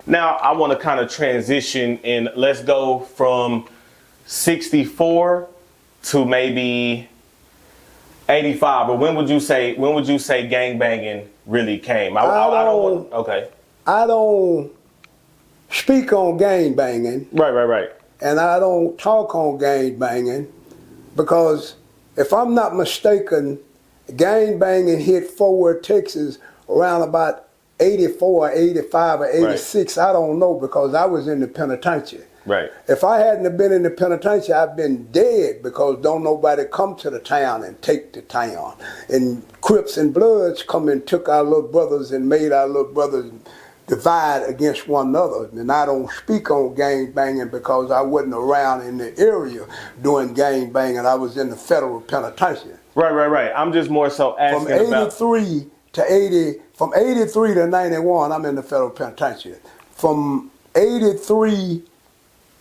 Now I want to kind of transition and let's go from 64 to maybe 85. Or when would you say gangbanging really came? Okay. I don't speak on gang banging. Right. And I don't talk on gang banging because if I'm not mistaken, gang banging hit Fort Worth, Texas around about 84 or 85 or 86. Right. I don't know because I was in the penitentiary. Right. If I hadn't have been in the penitentiary, I'd been dead because don't nobody come to the town and take the town. And Crips and Bloods come and took our little brothers and made our little brothers divide against one another. And I don't speak on gang banging because I wasn't around in the area doing gang banging. I was in the federal penitentiary. Right. I'm just more so asking from 83 to 91, I'm in the federal penitentiary. From 83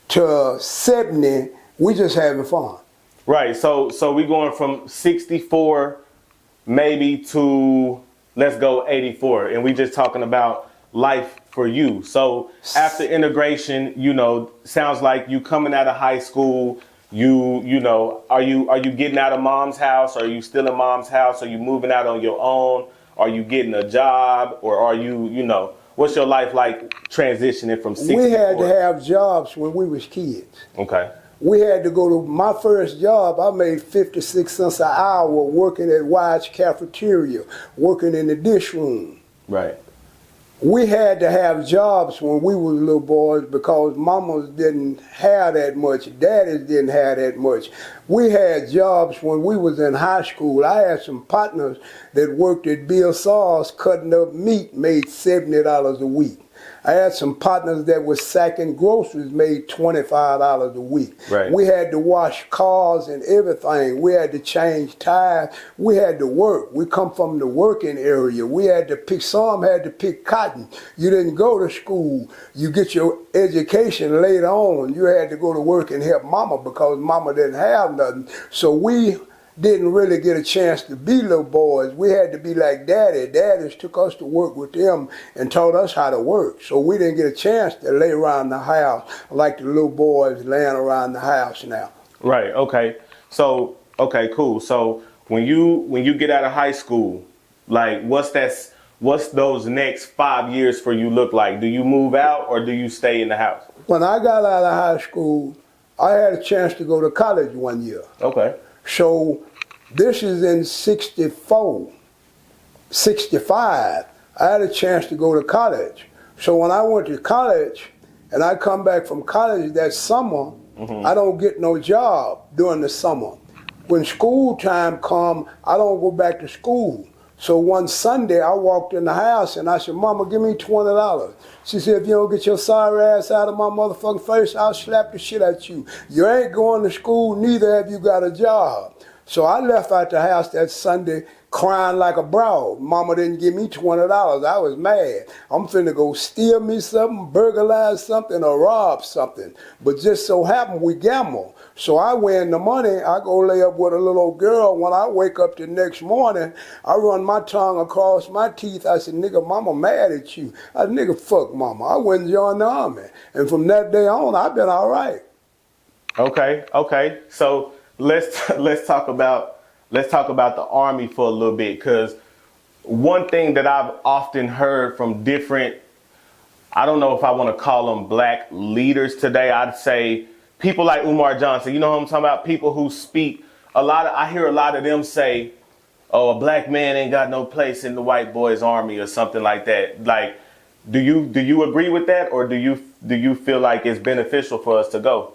to 70, we just having fun. Right. So we going from 64 maybe to let's go 84, and we just talking about life for you. So after integration, sounds like you coming out of high school. You know, are you getting out of mom's house? Are you still in mom's house? Are you moving out on your own? Are you getting a job, or are you what's your life like transitioning from 64? We had to have jobs when we was kids. Okay. We had to go to my first job. I made 56 cents an hour working at White's Cafeteria, working in the dish room. Right. We had to have jobs when we were little boys because mamas didn't have that much, daddies didn't have that much. We had jobs when we was in high school. I had some partners that worked at Bill Saw's cutting up meat, made $70 a week. I had some partners that was sacking groceries, made $25 a week. Right. We had to wash cars and everything. We had to change tires. We had to work. We come from the working area. We had to pick, some had to pick cotton. You didn't go to school. You get your education later on. You had to go to work and help mama because mama didn't have nothing. So we didn't really get a chance to be little boys. We had to be like daddy. Daddies took us to work with them and taught us how to work. So we didn't get a chance to lay around the house like the little boys laying around the house now. Right, okay. So, okay, cool. So when you get out of high school, like what's those next 5 years for you look like? Do you move out or do you stay in the house? When I got out of high school, I had a chance to go to college one year. Okay. So this is in 64, 65. I had a chance to go to college. So when I went to college and I come back from college that summer, I don't get no job during the summer. When school time come, I don't go back to school. So one Sunday I walked in the house and I said, Mama, give me $20. She said, if you don't get your sorry ass out of my motherfucking face, I'll slap the shit at you. You ain't going to school, neither have you got a job. So I left out the house that Sunday crying like a broad. Mama didn't give me $20. I was mad. I'm finna go steal me something, burglarize something, or rob something. But just so happened we gamble. So I win the money. I go lay up with a little old girl. When I wake up the next morning, I run my tongue across my teeth. I said, nigga, mama mad at you. I said, nigga, fuck mama. I went and joined the army. And from that day on, I've been all right. Okay. So let's talk about the Army for a little bit, because one thing that I've often heard from different, I don't know if I want to call them black leaders today, I'd say people like Umar Johnson. You know what I'm talking about? People who speak I hear a lot of them say, oh, a black man ain't got no place in the white boys' army or something like that. Like, do you agree with that, or do you feel like it's beneficial for us to go?